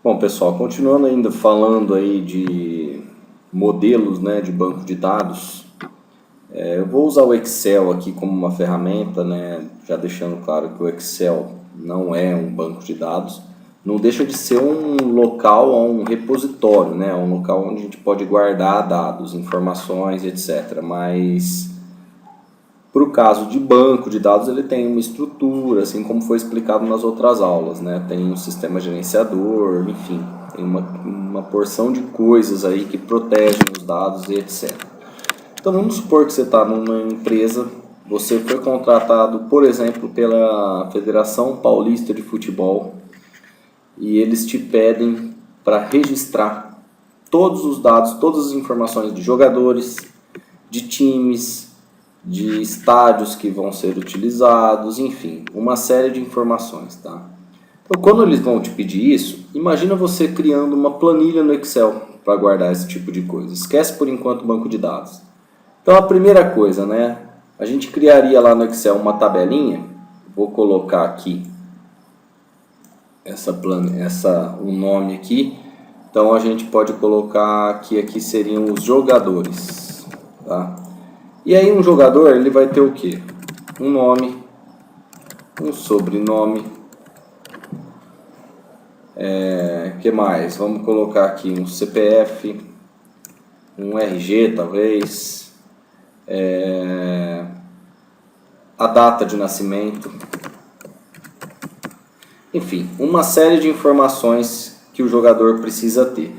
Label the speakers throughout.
Speaker 1: Bom, pessoal, continuando ainda falando aí de modelos, né, de banco de dados, eu vou usar o Excel aqui como uma ferramenta, né, já deixando claro que o Excel não é um banco de dados, não deixa de ser um local, um repositório, né, um local onde a gente pode guardar dados, informações, etc. Mas para o caso de banco de dados, ele tem uma estrutura, assim como foi explicado nas outras aulas, né? Tem um sistema gerenciador, enfim, tem uma porção de coisas aí que protegem os dados e etc. Então vamos supor que você está numa empresa, você foi contratado, por exemplo, pela Federação Paulista de Futebol e eles te pedem para registrar todos os dados, todas as informações de jogadores, de times, de estádios que vão ser utilizados, enfim, uma série de informações, tá? Então, quando eles vão te pedir isso, imagina você criando uma planilha no Excel para guardar esse tipo de coisa. Esquece por enquanto o banco de dados. Então, a primeira coisa, né? A gente criaria lá no Excel uma tabelinha. Vou colocar aqui um nome aqui. Então, a gente pode colocar que aqui seriam os jogadores, tá? E aí um jogador, ele vai ter o quê? Um nome, um sobrenome, que mais? Vamos colocar aqui um CPF, um RG talvez, a data de nascimento, enfim, uma série de informações que o jogador precisa ter.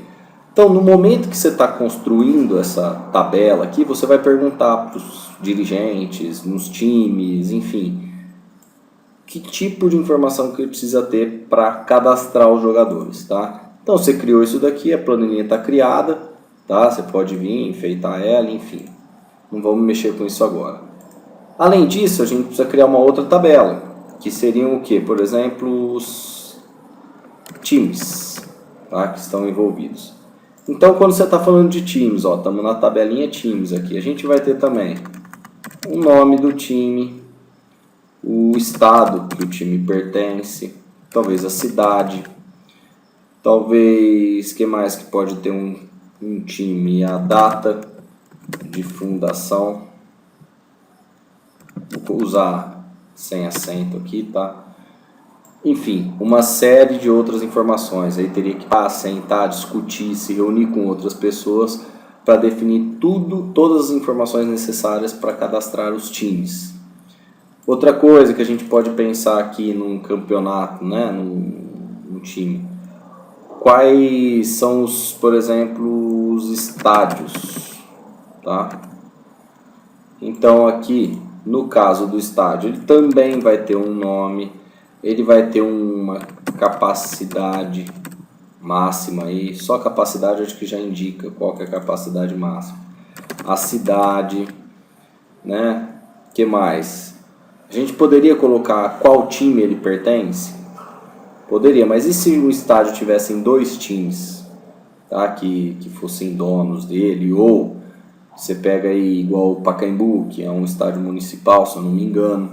Speaker 1: Então, no momento que você está construindo essa tabela aqui, você vai perguntar para os dirigentes, nos times, enfim, que tipo de informação que ele precisa ter para cadastrar os jogadores, tá? Então, você criou isso daqui, a planilha está criada, tá? Você pode vir, enfeitar ela, enfim. Não vamos mexer com isso agora. Além disso, a gente precisa criar uma outra tabela, que seriam o quê? Por exemplo, os times, tá? Que estão envolvidos. Então, quando você está falando de times, ó, estamos na tabelinha times aqui, a gente vai ter também o nome do time, o estado que o time pertence, talvez a cidade, talvez, que mais que pode ter um time, a data de fundação, vou usar sem acento aqui, tá? Enfim, uma série de outras informações. Aí teria que sentar, discutir, se reunir com outras pessoas para definir todas as informações necessárias para cadastrar os times. Outra coisa que a gente pode pensar aqui num campeonato, né, num time. Quais são os, por exemplo, os estádios, tá? Então aqui, no caso do estádio, ele também vai ter um nome, ele vai ter uma capacidade máxima aí, só a capacidade acho que já indica qual que é a capacidade máxima. A cidade, né? Que mais? A gente poderia colocar qual time ele pertence? Poderia, mas e se o estádio tivessem dois times, tá? Que fossem donos dele, ou você pega aí igual o Pacaembu, que é um estádio municipal, se eu não me engano,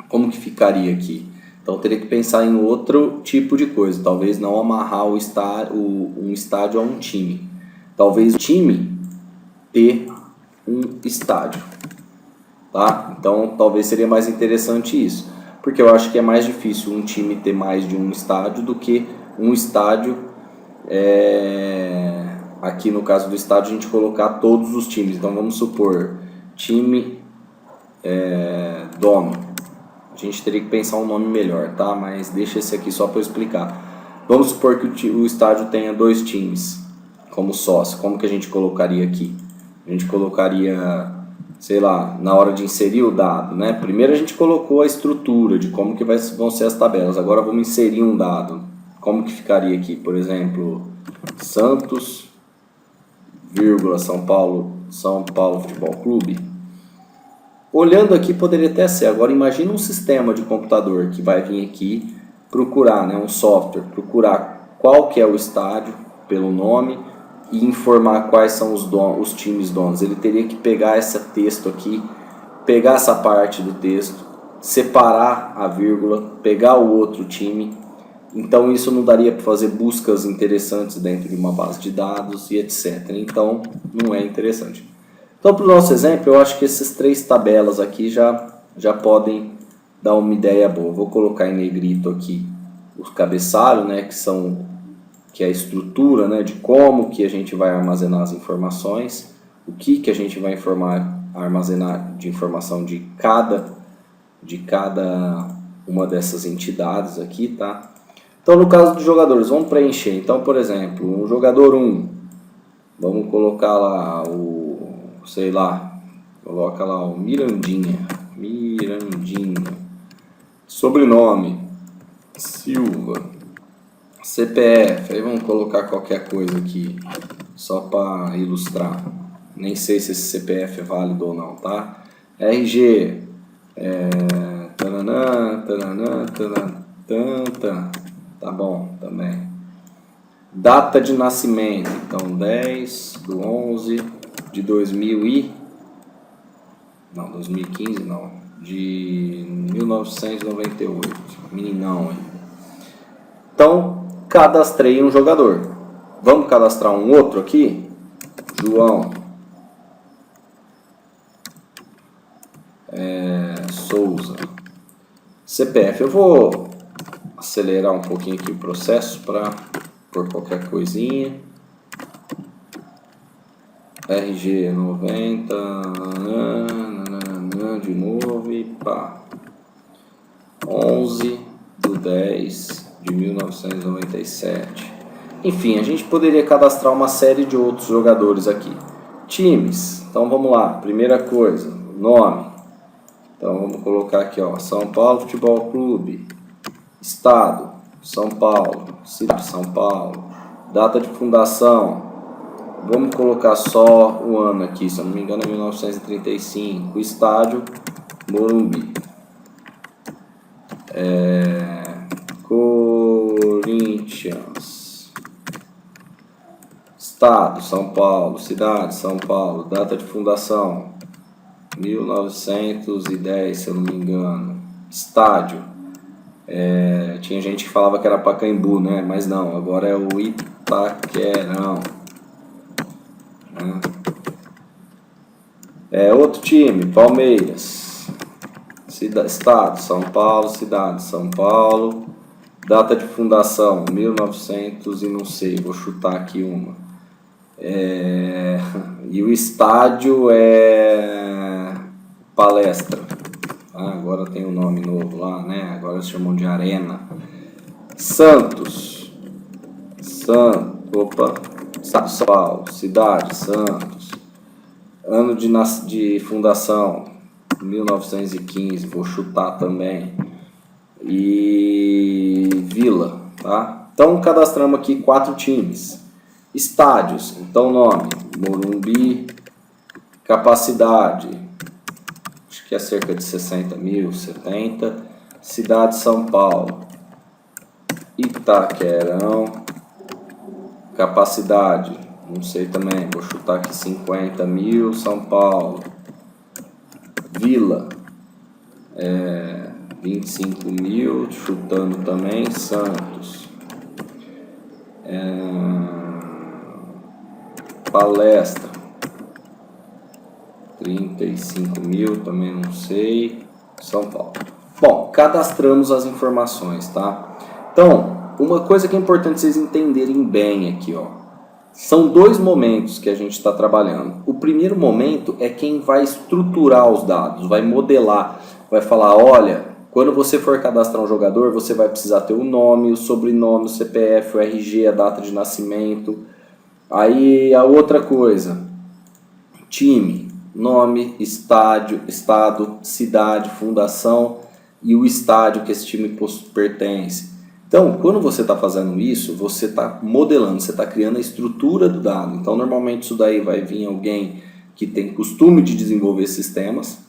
Speaker 1: como que ficaria aqui? Então teria que pensar em outro tipo de coisa, talvez não amarrar um estádio a um time, talvez o time ter um estádio, tá? Então talvez seria mais interessante isso, porque eu acho que é mais difícil um time ter mais de um estádio do que um estádio, aqui no caso do estádio a gente colocar todos os times. Então vamos supor, time dono. A gente teria que pensar um nome melhor, tá? Mas deixa esse aqui só para eu explicar. Vamos supor que o estádio tenha dois times como sócio. Como que a gente colocaria aqui? A gente colocaria, sei lá, na hora de inserir o dado, né? Primeiro a gente colocou a estrutura de como que vão ser as tabelas. Agora vamos inserir um dado. Como que ficaria aqui? Por exemplo, Santos, vírgula, São Paulo Futebol Clube. Olhando aqui poderia até ser. Agora imagina um sistema de computador que vai vir aqui procurar, né, um software, procurar qual que é o estádio pelo nome e informar quais são os times donos. Ele teria que pegar esse texto aqui, pegar essa parte do texto, separar a vírgula, pegar o outro time Então isso não daria para fazer buscas interessantes dentro de uma base de dados e etc. Então não é interessante. Então para o nosso exemplo, eu acho que essas 3 tabelas aqui já podem dar uma ideia boa. Vou colocar em negrito aqui o cabeçalho, né, que é a estrutura, né, de como que a gente vai armazenar as informações, o que a gente vai armazenar de informação de cada uma dessas entidades aqui, tá? Então, no caso dos jogadores, vamos preencher. Então, por exemplo, um jogador 1, vamos colocar lá sei lá, coloca lá o Mirandinha. Sobrenome, Silva. CPF, aí vamos colocar qualquer coisa aqui, só para ilustrar. Nem sei se esse CPF é válido ou não, tá? RG, tá bom também. Data de nascimento, então 2015 não, de 1998, meninão aí. Então, cadastrei um jogador. Vamos cadastrar um outro aqui? João Souza. CPF. Eu vou acelerar um pouquinho aqui o processo para por qualquer coisinha. RG 90, de novo e pá. 11/10/1997. Enfim, a gente poderia cadastrar uma série de outros jogadores aqui. Times. Então vamos lá. Primeira coisa, nome. Então vamos colocar aqui, ó, São Paulo Futebol Clube. Estado, São Paulo. Cidade, São Paulo. Data de fundação. Vamos colocar só o ano aqui, se eu não me engano é 1935. Estádio, Morumbi. Corinthians. Estado, São Paulo. Cidade, São Paulo. Data de fundação, 1910, se eu não me engano. Estádio. Tinha gente que falava que era Pacaembu, né? Mas não, agora é o Itaquerão. Outro time, Palmeiras. Estado, São Paulo. Cidade, São Paulo. Data de fundação, 1900 e não sei, vou chutar aqui uma. E o estádio é Palestra. Agora tem um nome novo lá, né? Agora eles chamam de Arena. Santos. São Paulo. Cidade, Santos. Ano de fundação, 1915, vou chutar também. E Vila, tá? Então cadastramos aqui 4 times. Estádios, então nome, Morumbi. Capacidade, acho que é cerca de 60 mil, 70. Cidade, São Paulo. Itaquerão. Capacidade, não sei também, vou chutar aqui 50 mil, São Paulo. Vila, 25 mil, chutando também, Santos. Palestra, 35 mil, também não sei, São Paulo. Bom, cadastramos as informações, tá? Então, uma coisa que é importante vocês entenderem bem aqui, ó. São 2 momentos que a gente está trabalhando. O primeiro momento é quem vai estruturar os dados, vai modelar, vai falar, olha, quando você for cadastrar um jogador, você vai precisar ter o nome, o sobrenome, o CPF, o RG, a data de nascimento. Aí a outra coisa, time, nome, estádio, estado, cidade, fundação e o estádio que esse time pertence. Então, quando você está fazendo isso, você está modelando, você está criando a estrutura do dado. Então, normalmente isso daí vai vir alguém que tem costume de desenvolver sistemas,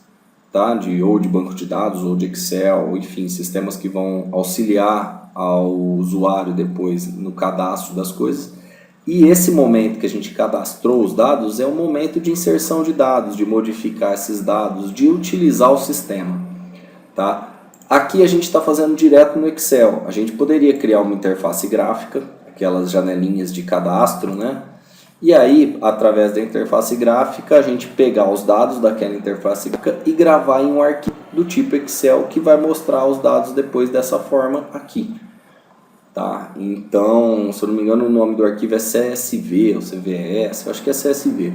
Speaker 1: tá? Ou de banco de dados, ou de Excel, enfim, sistemas que vão auxiliar ao usuário depois no cadastro das coisas. E esse momento que a gente cadastrou os dados é o momento de inserção de dados, de modificar esses dados, de utilizar o sistema, tá? Aqui a gente está fazendo direto no Excel. A gente poderia criar uma interface gráfica, aquelas janelinhas de cadastro, né? E aí, através da interface gráfica, a gente pegar os dados daquela interface gráfica e gravar em um arquivo do tipo Excel que vai mostrar os dados depois dessa forma aqui. Tá? Então, se eu não me engano, o nome do arquivo é CSV ou CVS, eu acho que é CSV.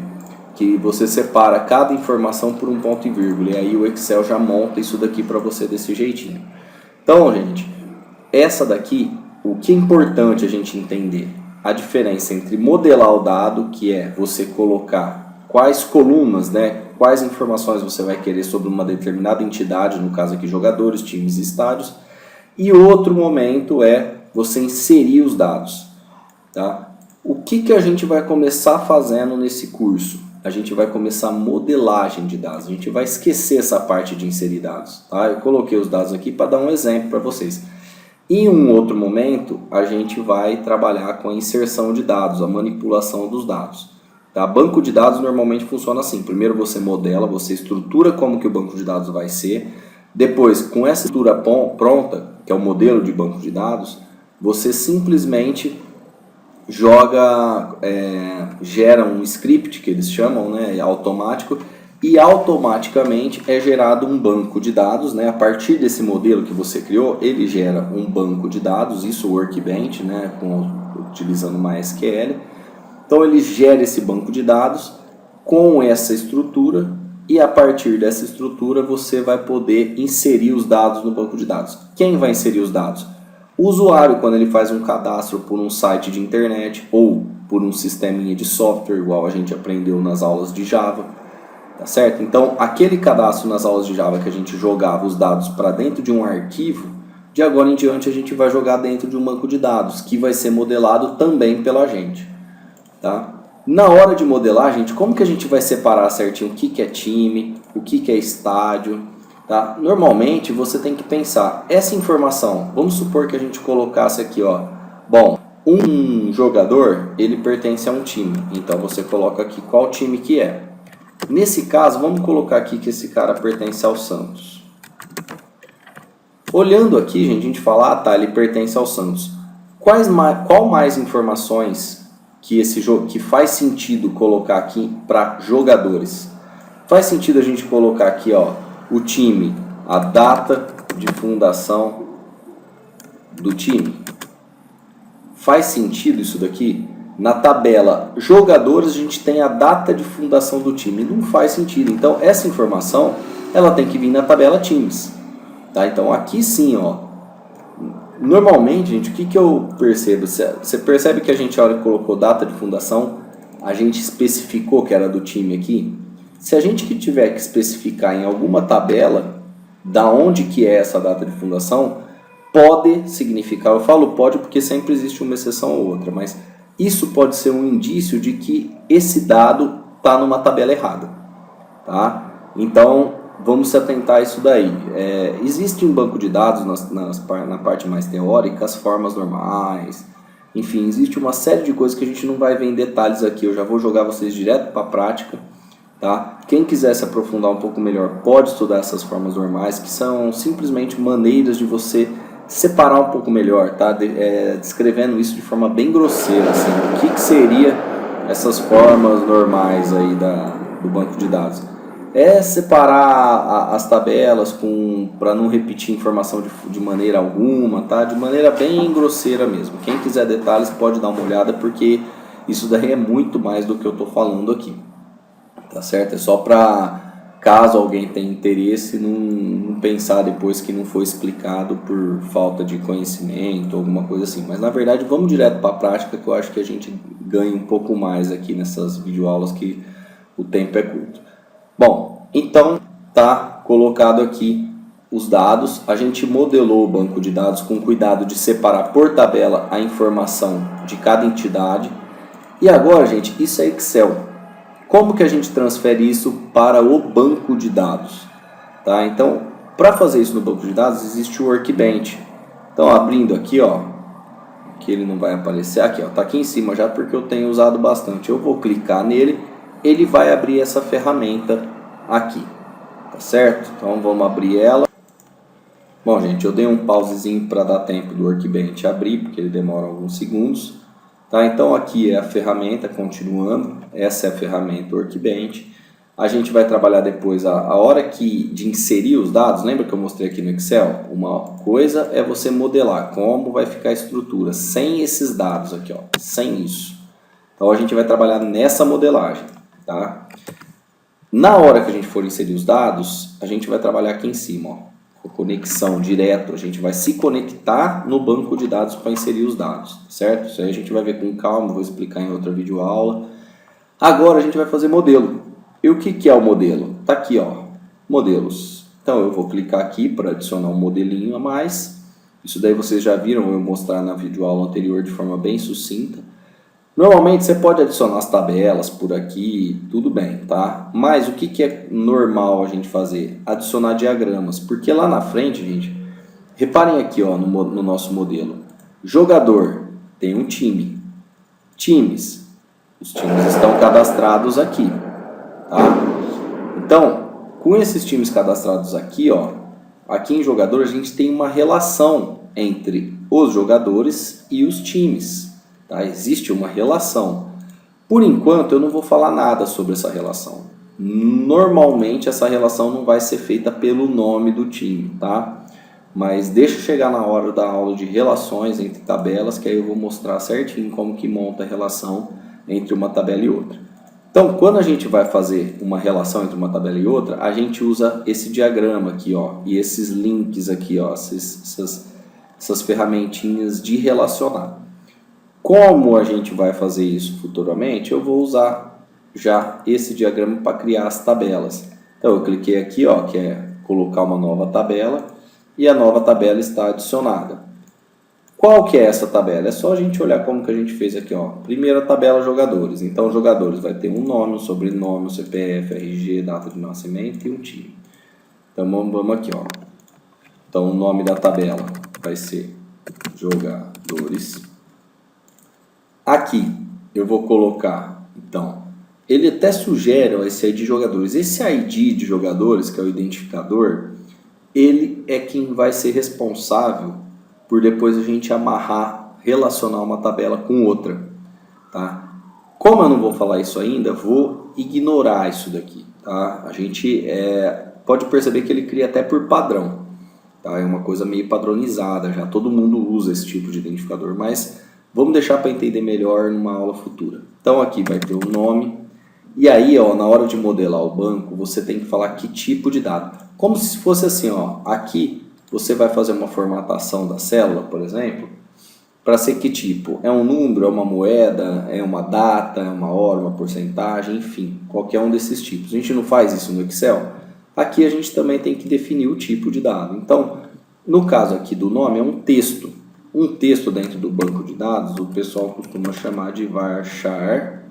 Speaker 1: Que você separa cada informação por um ponto e vírgula, e aí o Excel já monta isso daqui para você desse jeitinho. Então, gente, essa daqui, o que é importante a gente entender? A diferença entre modelar o dado, que é você colocar quais colunas, né, quais informações você vai querer sobre uma determinada entidade, no caso aqui jogadores, times e estádios, e outro momento é você inserir os dados. Tá? O que a gente vai começar fazendo nesse curso? A gente vai começar a modelagem de dados, a gente vai esquecer essa parte de inserir dados. Tá? Eu coloquei os dados aqui para dar um exemplo para vocês. Em um outro momento, a gente vai trabalhar com a inserção de dados, a manipulação dos dados. Tá? Banco de dados normalmente funciona assim, primeiro você modela, você estrutura como que o banco de dados vai ser, depois com essa estrutura pronta, que é o modelo de banco de dados, você simplesmente gera um script que eles chamam, né, automático, e automaticamente é gerado um banco de dados, né, a partir desse modelo que você criou, ele gera um banco de dados, isso o Workbench, né, utilizando MySQL. Então ele gera esse banco de dados com essa estrutura e a partir dessa estrutura você vai poder inserir os dados no banco de dados. Quem vai inserir os dados? O usuário, quando ele faz um cadastro por um site de internet ou por um sisteminha de software, igual a gente aprendeu nas aulas de Java, tá certo? Então, aquele cadastro nas aulas de Java que a gente jogava os dados para dentro de um arquivo, de agora em diante a gente vai jogar dentro de um banco de dados, que vai ser modelado também pela gente, tá? Na hora de modelar, gente, como que a gente vai separar certinho o que é time, o que é estádio? Tá? Normalmente você tem que pensar, essa informação, vamos supor que a gente colocasse aqui, ó, bom, um jogador, ele pertence a um time, então você coloca aqui qual time que é. Nesse caso, vamos colocar aqui que esse cara pertence ao Santos. Olhando aqui, gente, a gente fala, tá, ele pertence ao Santos. Qual mais informações que esse jogo que faz sentido colocar aqui para jogadores? Faz sentido a gente colocar aqui, ó, o time, a data de fundação do time. Faz sentido isso daqui? Na tabela jogadores a gente tem a data de fundação do time. Não faz sentido. Então essa informação ela tem que vir na tabela times. Tá? Então aqui sim, ó. Normalmente, gente, o que eu percebo? Você percebe que a gente, a hora que colocou data de fundação, a gente especificou que era do time aqui? Se a gente que tiver que especificar em alguma tabela da onde que é essa data de fundação, pode significar, eu falo pode porque sempre existe uma exceção ou outra, mas isso pode ser um indício de que esse dado está numa tabela errada. Tá? Então, vamos se atentar a isso daí. Existe um banco de dados na parte mais teórica, as formas normais, enfim, existe uma série de coisas que a gente não vai ver em detalhes aqui, eu já vou jogar vocês direto para a prática. Tá? Quem quiser se aprofundar um pouco melhor pode estudar essas formas normais, que são simplesmente maneiras de você separar um pouco melhor, tá? Descrevendo isso de forma bem grosseira, assim, o que seria essas formas normais aí do banco de dados. É separar as tabelas para não repetir informação de maneira alguma, tá? De maneira bem grosseira mesmo. Quem quiser detalhes pode dar uma olhada, porque isso daí é muito mais do que eu estou falando aqui. Tá certo? É só para, caso alguém tenha interesse, não pensar depois que não foi explicado por falta de conhecimento, alguma coisa assim. Mas na verdade vamos direto para a prática, que eu acho que a gente ganha um pouco mais aqui nessas videoaulas, que o tempo é curto. Bom, então tá colocado aqui os dados, a gente modelou o banco de dados com cuidado de separar por tabela a informação de cada entidade. E agora, gente, isso é Excel. Como que a gente transfere isso para o banco de dados? Tá? Então, para fazer isso no banco de dados, existe o Workbench. Então, abrindo aqui, ó, que ele não vai aparecer aqui, ó, tá aqui em cima já porque eu tenho usado bastante. Eu vou clicar nele, ele vai abrir essa ferramenta aqui, tá certo? Então, vamos abrir ela. Bom, gente, eu dei um pausezinho para dar tempo do Workbench abrir, porque ele demora alguns segundos. Tá? Então aqui é a ferramenta, continuando, essa é a ferramenta Workbench. A gente vai trabalhar depois a hora de inserir os dados, lembra que eu mostrei aqui no Excel? Uma coisa é você modelar como vai ficar a estrutura, sem esses dados aqui, ó, sem isso. Então a gente vai trabalhar nessa modelagem. Tá? Na hora que a gente for inserir os dados, a gente vai trabalhar aqui em cima, ó, com conexão direto, a gente vai se conectar no banco de dados para inserir os dados, certo? Isso aí a gente vai ver com calma, vou explicar em outra videoaula. Agora a gente vai fazer modelo. E o que é o modelo? Tá aqui, ó, modelos. Então eu vou clicar aqui para adicionar um modelinho a mais. Isso daí vocês já viram eu mostrar na videoaula anterior de forma bem sucinta. Normalmente você pode adicionar as tabelas por aqui, tudo bem, tá? Mas o que é normal a gente fazer? Adicionar diagramas, porque lá na frente, gente, reparem aqui, ó, no nosso modelo. Jogador tem um time. Times, os times estão cadastrados aqui, tá? Então, com esses times cadastrados aqui, ó, aqui em jogador a gente tem uma relação entre os jogadores e os times. Tá? Existe uma relação. Por enquanto, eu não vou falar nada sobre essa relação. Normalmente, essa relação não vai ser feita pelo nome do time, tá? Mas deixa eu chegar na hora da aula de relações entre tabelas, que aí eu vou mostrar certinho como que monta a relação entre uma tabela e outra. Então, quando a gente vai fazer uma relação entre uma tabela e outra, a gente usa esse diagrama aqui, ó, e esses links aqui, ó, essas ferramentinhas de relacionar. Como a gente vai fazer isso futuramente, eu vou usar já esse diagrama para criar as tabelas. Então eu cliquei aqui, ó, que é colocar uma nova tabela, e a nova tabela está adicionada. Qual que é essa tabela? É só a gente olhar como que a gente fez aqui, ó. Primeira tabela jogadores. Então jogadores vai ter um nome, um sobrenome, um CPF, RG, data de nascimento e um time. Então vamos aqui, ó. Então o nome da tabela vai ser jogadores. Aqui eu vou colocar, então, ele até sugere ó, esse ID de jogadores. Esse ID de jogadores, que é o identificador, ele é quem vai ser responsável por depois a gente amarrar, relacionar uma tabela com outra. Tá? Como eu não vou falar isso ainda, vou ignorar isso daqui. Tá? A gente pode perceber que ele cria até por padrão. Tá? É uma coisa meio padronizada, já todo mundo usa esse tipo de identificador, mas vamos deixar para entender melhor numa aula futura. Então aqui vai ter o nome. E aí, ó, na hora de modelar o banco, você tem que falar que tipo de dado. Como se fosse assim, ó, aqui você vai fazer uma formatação da célula, por exemplo, para ser que tipo? É um número, é uma moeda, é uma data, é uma hora, uma porcentagem, enfim, qualquer um desses tipos. A gente não faz isso no Excel. Aqui a gente também tem que definir o tipo de dado. Então, no caso aqui do nome, é um texto. Um texto dentro do banco de dados, o pessoal costuma chamar de varchar,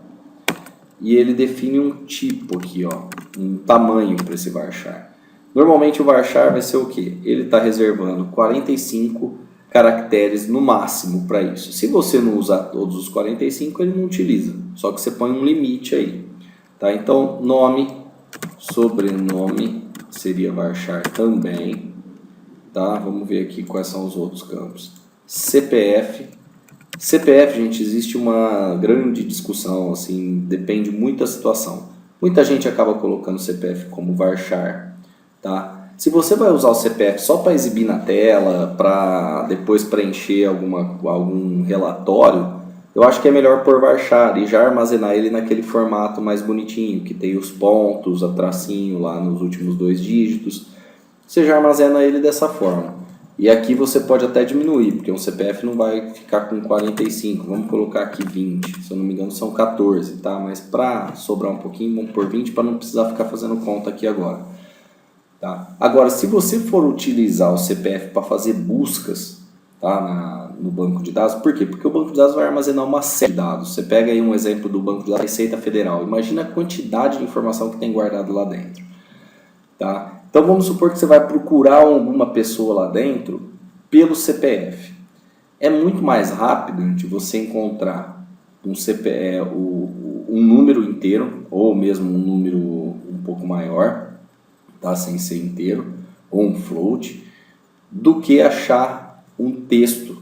Speaker 1: e ele define um tipo aqui, ó, um tamanho para esse varchar. Normalmente o varchar vai ser o quê? Ele está reservando 45 caracteres no máximo para isso. Se você não usar todos os 45, ele não utiliza, só que você põe um limite aí. Tá? Então, nome, sobrenome seria varchar também. Tá? Vamos ver aqui quais são os outros campos. CPF. CPF, gente, existe uma grande discussão, assim, depende muito da situação. Muita gente acaba colocando CPF como varchar, tá? Se você vai usar o CPF só para exibir na tela, para depois preencher algum relatório, eu acho que é melhor pôr varchar e já armazenar ele naquele formato mais bonitinho, que tem os pontos, a tracinho lá nos últimos 2 dígitos. Você já armazena ele dessa forma. E aqui você pode até diminuir, porque um CPF não vai ficar com 45, vamos colocar aqui 20, se eu não me engano são 14, tá? Mas para sobrar um pouquinho, vamos por 20 para não precisar ficar fazendo conta aqui agora. Tá? Agora, se você for utilizar o CPF para fazer buscas, tá? No banco de dados, por quê? Porque o banco de dados vai armazenar uma série de dados. Você pega aí um exemplo do banco de dados da Receita Federal, imagina a quantidade de informação que tem guardado lá dentro. Tá? Então vamos supor que você vai procurar alguma pessoa lá dentro pelo CPF. É muito mais rápido de você encontrar um CPF, um número inteiro, ou mesmo um número um pouco maior, tá? Sem ser inteiro, ou um float, do que achar um texto,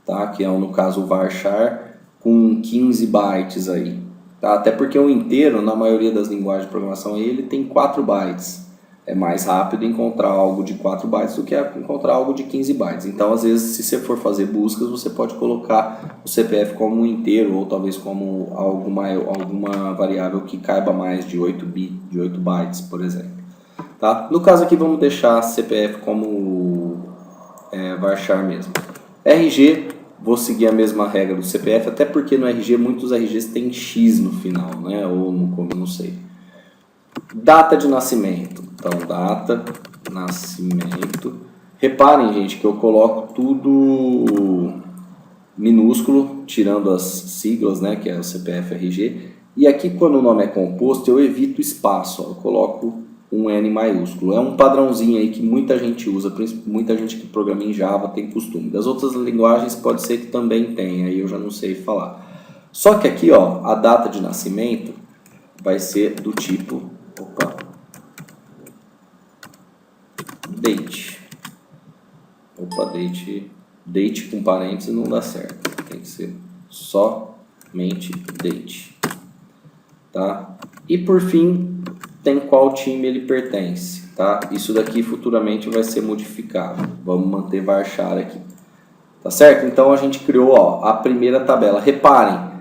Speaker 1: tá? Que é no caso o varchar com 15 bytes aí, tá? Até porque o inteiro, na maioria das linguagens de programação, ele tem 4 bytes. É mais rápido encontrar algo de 4 bytes do que encontrar algo de 15 bytes. Então, às vezes, se você for fazer buscas, você pode colocar o CPF como um inteiro ou talvez como alguma variável que caiba mais de 8 bytes, por exemplo. Tá? No caso aqui, vamos deixar CPF como varchar mesmo. RG, vou seguir a mesma regra do CPF, até porque no RG, muitos RGs têm X no final, né? Ou no como, não sei. Data de nascimento. Então, data, nascimento. Reparem, gente, que eu coloco tudo minúsculo, tirando as siglas, né, que é o CPF, RG. E aqui, quando o nome é composto, eu evito espaço. Ó, eu coloco um N maiúsculo. É um padrãozinho aí que muita gente usa, muita gente que programa em Java tem costume. Das outras linguagens pode ser que também tenha, aí eu já não sei falar. Só que aqui, ó, a data de nascimento vai ser do tipo date. Date com parênteses não dá certo. Tem que ser somente date. Tá? E por fim, tem qual time ele pertence. Tá? Isso daqui futuramente vai ser modificado. Vamos manter varchar aqui. Tá certo? Então a gente criou, ó, a primeira tabela. Reparem,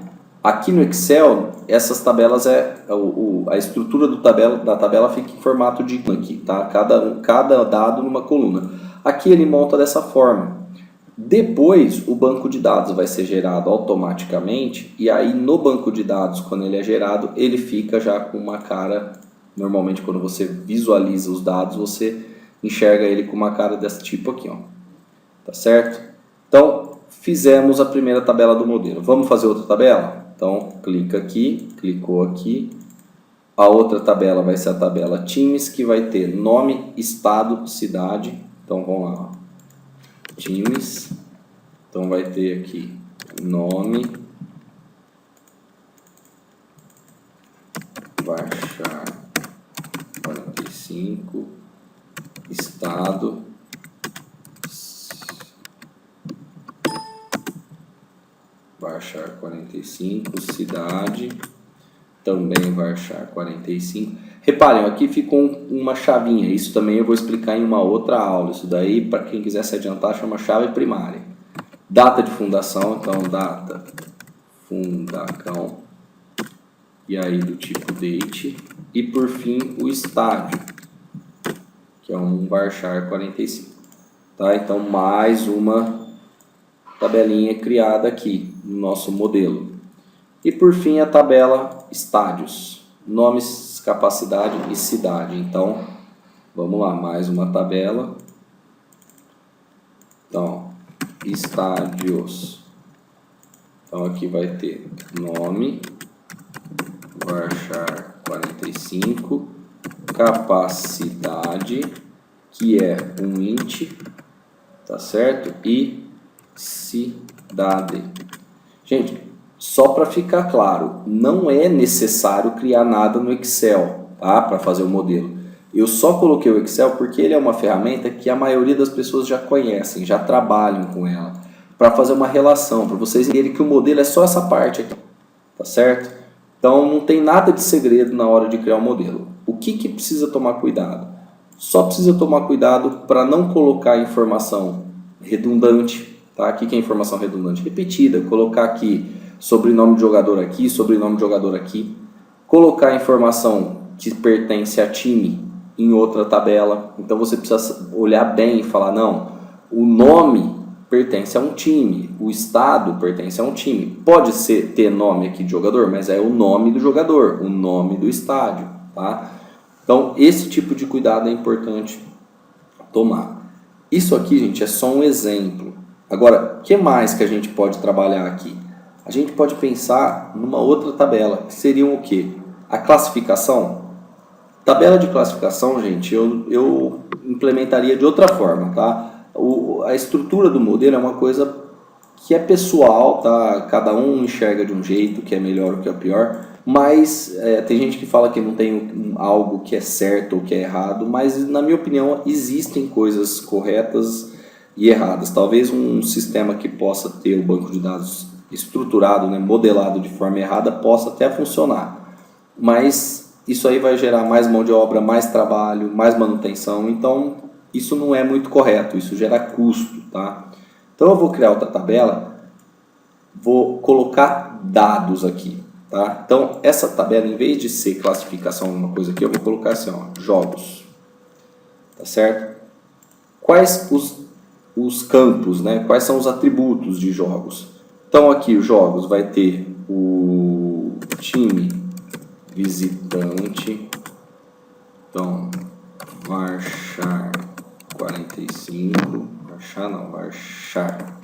Speaker 1: aqui no Excel, essas tabelas a estrutura da tabela fica em formato de aqui, tá? Cada dado numa coluna. Aqui ele monta dessa forma. Depois o banco de dados vai ser gerado automaticamente e aí no banco de dados, quando ele é gerado, ele fica já com uma cara. Normalmente quando você visualiza os dados, você enxerga ele com uma cara desse tipo aqui, ó. Tá certo? Então fizemos a primeira tabela do modelo. Vamos fazer outra tabela? Então, clica aqui, clicou aqui. A outra tabela vai ser a tabela times, que vai ter nome, estado, cidade. Então, vamos lá. Ó. Times. Então, vai ter aqui nome, varchar 45, estado, varchar 45, cidade, também varchar 45. Reparem, aqui ficou uma chavinha, isso também eu vou explicar em uma outra aula. Isso daí, para quem quiser se adiantar, chama chave primária. Data de fundação, então data, fundacão, e aí do tipo date. E por fim, o estádio, que é um varchar 45. Tá? Então, mais uma tabelinha criada aqui no nosso modelo. E por fim a tabela estádios, nomes, capacidade e cidade. Então, vamos lá, mais uma tabela. Então, estádios. Então aqui vai ter nome, varchar 45, capacidade, que é um int, tá certo? E cidade. Gente, só para ficar claro, não é necessário criar nada no Excel, tá? Para fazer o modelo. Eu só coloquei o Excel porque ele é uma ferramenta que a maioria das pessoas já conhecem, já trabalham com ela, para fazer uma relação, para vocês entenderem que o modelo é só essa parte aqui, tá certo? Então não tem nada de segredo na hora de criar o modelo. O que precisa tomar cuidado? Só precisa tomar cuidado para não colocar informação redundante. Tá? O que é informação redundante? Repetida. Colocar aqui sobrenome de jogador aqui, sobrenome de jogador aqui. Colocar informação que pertence a time em outra tabela. Então você precisa olhar bem e falar, não, o nome pertence a um time, o estado pertence a um time. Pode ter nome aqui de jogador, mas é o nome do jogador, o nome do estádio. Tá? Então esse tipo de cuidado é importante tomar. Isso aqui, gente, é só um exemplo. Agora, o que mais que a gente pode trabalhar aqui? A gente pode pensar numa outra tabela, que seria o quê? A classificação. Tabela de classificação, gente, eu implementaria de outra forma, tá? A estrutura do modelo é uma coisa que é pessoal, tá? Cada um enxerga de um jeito, que é melhor ou que é pior, mas tem gente que fala que não tem algo que é certo ou que é errado, mas na minha opinião existem coisas corretas e erradas. Talvez um sistema que possa ter o banco de dados estruturado, né, modelado de forma errada, possa até funcionar, mas isso aí vai gerar mais mão de obra, mais trabalho, mais manutenção, então isso não é muito correto, isso gera custo, tá? Então eu vou criar outra tabela, vou colocar dados aqui, tá? Então essa tabela, em vez de ser classificação, uma coisa aqui, eu vou colocar assim, ó, jogos, tá certo? Quais os campos, né? Quais são os atributos de jogos? Então aqui os jogos vai ter o time visitante, então varchar 45, varchar,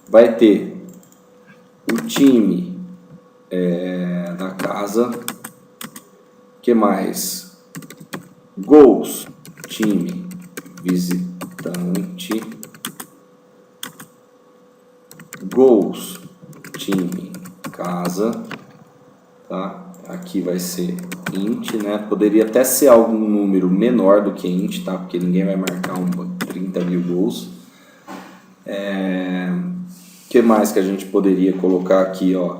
Speaker 1: vai ter o time da casa, que mais? Gols, time visitante, gols, time casa, tá? Aqui vai ser int, né? Poderia até ser algum número menor do que int, tá? Porque ninguém vai marcar 30 mil gols. Que mais que a gente poderia colocar aqui, ó?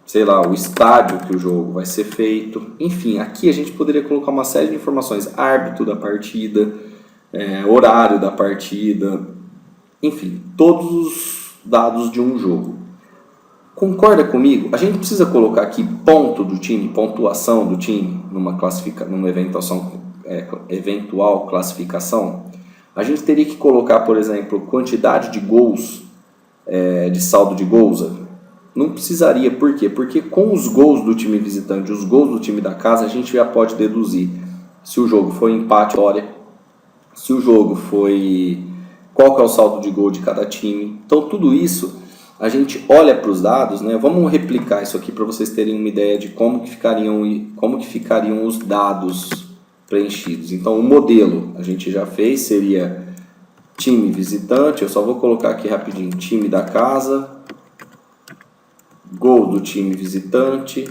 Speaker 1: Sei lá, o estádio que o jogo vai ser feito. Enfim, aqui a gente poderia colocar uma série de informações: árbitro da partida, horário da partida, enfim, todos os dados de um jogo. Concorda comigo? A gente precisa colocar aqui ponto do time, pontuação do time numa eventual classificação. A gente teria que colocar, por exemplo, quantidade de gols, de saldo de gols. Não precisaria, por quê? Porque com os gols do time visitante e os gols do time da casa, a gente já pode deduzir se o jogo foi empate, vitória, se o jogo foi... qual que é o saldo de gol de cada time. Então tudo isso a gente olha para os dados, né? Vamos replicar isso aqui para vocês terem uma ideia de como que ficariam os dados preenchidos. Então o modelo a gente já fez, seria time visitante, eu só vou colocar aqui rapidinho, time da casa, gol do time visitante,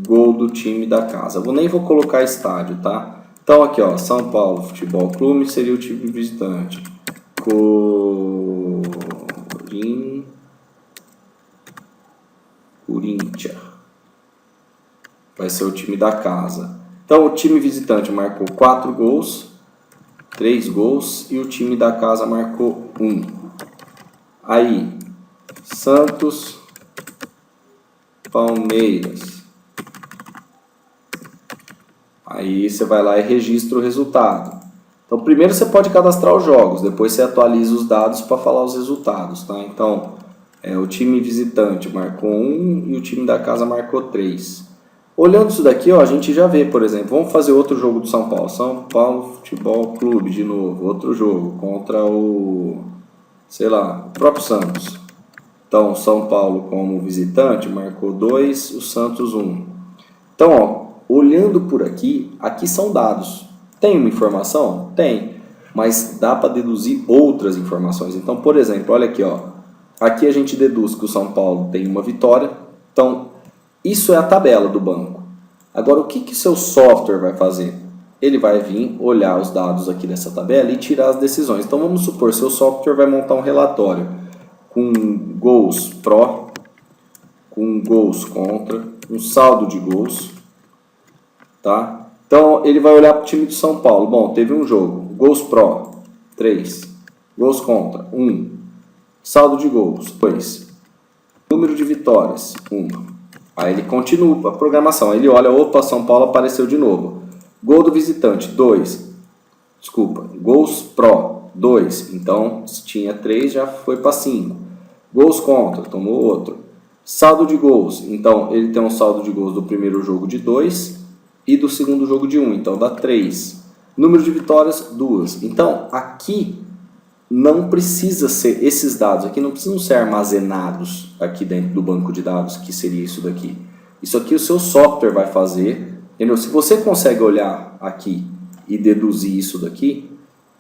Speaker 1: gol do time da casa. Eu nem vou colocar estádio, tá? Então aqui, ó, São Paulo Futebol Clube seria o time visitante. Corinthians vai ser o time da casa. Então o time visitante marcou 4 gols, 3 gols, e o time da casa marcou 1. Aí, Santos, Palmeiras. Aí você vai lá e registra o resultado. Então primeiro você pode cadastrar os jogos, depois você atualiza os dados para falar os resultados, tá? Então o time visitante marcou 1 e o time da casa marcou 3. Olhando isso daqui, ó, a gente já vê, por exemplo, vamos fazer outro jogo do São Paulo. São Paulo Futebol Clube, de novo, outro jogo contra o, sei lá, o próprio Santos. Então, São Paulo como visitante marcou 2, o Santos 1. Então, ó, olhando por aqui, aqui são dados. Tem uma informação? Tem, mas dá para deduzir outras informações. Então, por exemplo, olha aqui, ó. Aqui a gente deduz que o São Paulo tem uma vitória. Então, isso é a tabela do banco. Agora, o que seu software vai fazer? Ele vai vir olhar os dados aqui dessa tabela e tirar as decisões. Então, vamos supor, seu software vai montar um relatório com gols pró, com gols contra, um saldo de gols, tá? Então, ele vai olhar para o time de São Paulo. Bom, teve um jogo, gols pró, 3, gols contra, 1, saldo de gols, 2, número de vitórias, 1. Aí ele continua a programação, ele olha, opa, São Paulo apareceu de novo. Gol do visitante, 2, gols pró, 2, então se tinha 3 já foi para 5. Gols contra, tomou outro. Saldo de gols, então ele tem um saldo de gols do primeiro jogo de 2 e do segundo jogo de 1, então dá 3. Número de vitórias, 2. Então aqui não precisa ser, esses dados aqui não precisam ser armazenados aqui dentro do banco de dados, que seria isso daqui. Isso aqui o seu software vai fazer, entendeu? Se você consegue olhar aqui e deduzir isso daqui,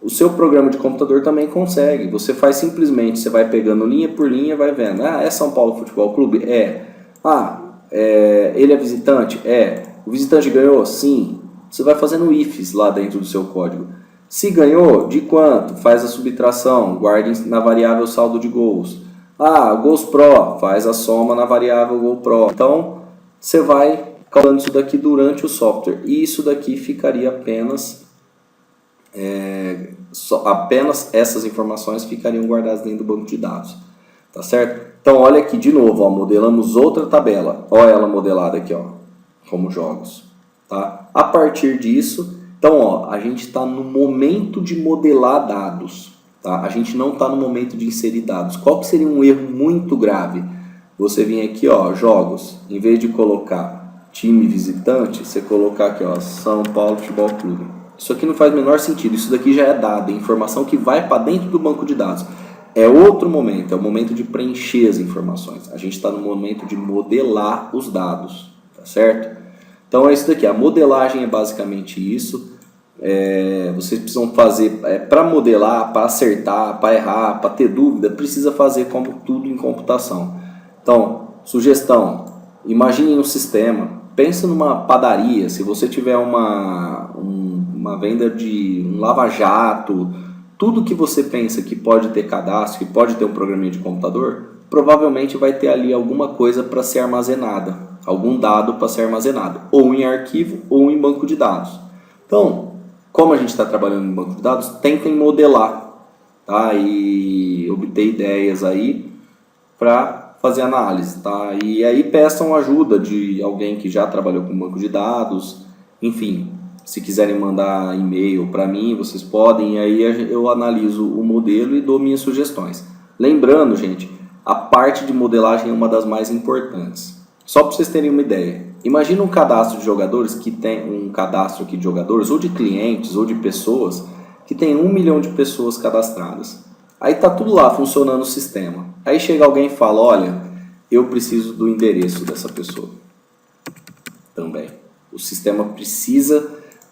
Speaker 1: o seu programa de computador também consegue. Você faz simplesmente, você vai pegando linha por linha, vai vendo. Ah, é São Paulo Futebol Clube? Ele é visitante? É. O visitante ganhou? Sim. Você vai fazendo ifs lá dentro do seu código. Se ganhou, de quanto? Faz a subtração, guarde na variável saldo de gols. Ah, gols pro, faz a soma na variável gol pro. Então, você vai calculando isso daqui durante o software. E isso daqui ficaria apenas essas informações ficariam guardadas dentro do banco de dados, tá certo? Então olha aqui de novo, ó, modelamos outra tabela, olha ela modelada aqui, ó, como jogos, tá? A partir disso, então ó, a gente está no momento de modelar dados, tá? A gente não está no momento de inserir dados. Qual que seria um erro muito grave? Você vir aqui, ó, jogos, em vez de colocar time visitante, você colocar aqui, ó, São Paulo Futebol Clube. Isso aqui não faz o menor sentido, isso daqui já é dado, é informação que vai para dentro do banco de dados. É outro momento, é o momento de preencher as informações. A gente está no momento de modelar os dados, tá certo? Então é isso daqui, a modelagem é basicamente isso. Vocês precisam fazer, para modelar, para acertar, para errar, para ter dúvida, precisa fazer como tudo em computação. Então, sugestão, imagine um sistema, pensa numa padaria, se você tiver uma venda de um lava-jato, tudo que você pensa que pode ter cadastro, que pode ter um programinha de computador, provavelmente vai ter ali alguma coisa para ser armazenada, algum dado para ser armazenado, ou em arquivo ou em banco de dados. Então, como a gente está trabalhando em banco de dados, tentem modelar, tá? E obter ideias aí para fazer análise, tá? E aí peçam ajuda de alguém que já trabalhou com banco de dados, enfim. Se quiserem mandar e-mail para mim, vocês podem, e aí eu analiso o modelo e dou minhas sugestões. Lembrando, gente, a parte de modelagem é uma das mais importantes. Só para vocês terem uma ideia. Imagina um cadastro de jogadores que tem um cadastro aqui de jogadores, ou de clientes, ou de pessoas, que tem 1 milhão de pessoas cadastradas. Aí tá tudo lá funcionando o sistema. Aí chega alguém e fala, olha, eu preciso do endereço dessa pessoa. Também. O sistema precisa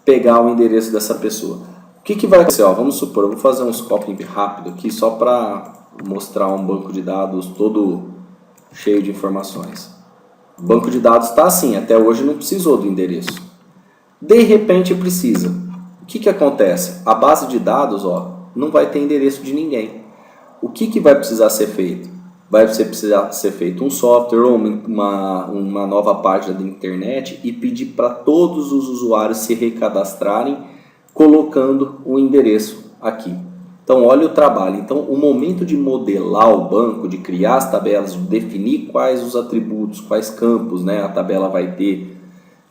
Speaker 1: pegar o endereço dessa pessoa. O que vai acontecer? Ó, vamos supor, eu vou fazer uns copy rápido aqui só para mostrar um banco de dados todo cheio de informações. O banco de dados está assim, até hoje não precisou do endereço. De repente precisa. O que acontece? A base de dados, ó, não vai ter endereço de ninguém. O que vai precisar ser feito? Vai precisar ser feito um software ou uma nova página da internet e pedir para todos os usuários se recadastrarem colocando o endereço aqui. Então olha o trabalho. Então o momento de modelar o banco, de criar as tabelas, de definir quais os atributos, quais campos, né, a tabela vai ter,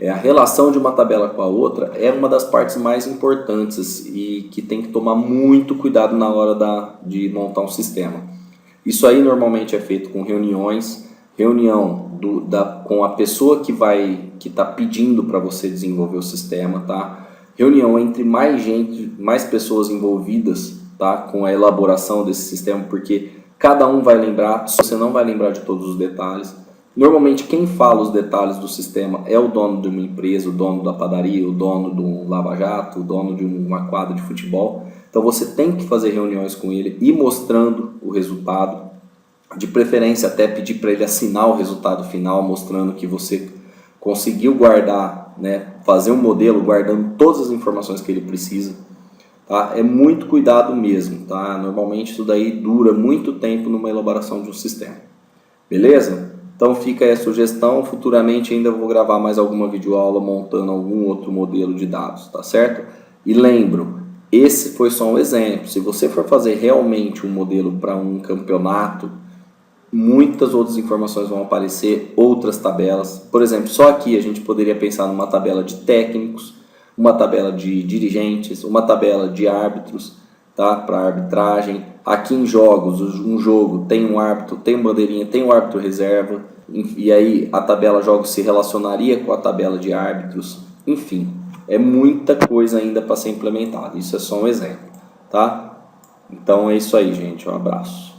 Speaker 1: a relação de uma tabela com a outra é uma das partes mais importantes e que tem que tomar muito cuidado na hora de montar um sistema. Isso aí normalmente é feito com reuniões, com a pessoa que está pedindo para você desenvolver o sistema, tá? Reunião entre mais gente, mais pessoas envolvidas, tá? Com a elaboração desse sistema, porque cada um vai lembrar, você não vai lembrar de todos os detalhes. Normalmente quem fala os detalhes do sistema é o dono de uma empresa, o dono da padaria, o dono do lava-jato, o dono de uma quadra de futebol. Então você tem que fazer reuniões com ele e mostrando o resultado, de preferência até pedir para ele assinar o resultado final, mostrando que você conseguiu guardar, né, fazer um modelo guardando todas as informações que ele precisa. Tá? É muito cuidado mesmo, tá? Normalmente isso daí dura muito tempo numa elaboração de um sistema. Beleza? Então fica aí a sugestão, futuramente ainda vou gravar mais alguma videoaula montando algum outro modelo de dados, tá certo? E lembro, esse foi só um exemplo. Se você for fazer realmente um modelo para um campeonato, muitas outras informações vão aparecer, outras tabelas. Por exemplo, só aqui a gente poderia pensar numa tabela de técnicos, uma tabela de dirigentes, uma tabela de árbitros, tá? Para arbitragem. Aqui em jogos, um jogo tem um árbitro, tem uma bandeirinha, tem um árbitro reserva, e aí a tabela jogos se relacionaria com a tabela de árbitros. Enfim, é muita coisa ainda para ser implementada. Isso é só um exemplo, tá? Então é isso aí, gente. Um abraço.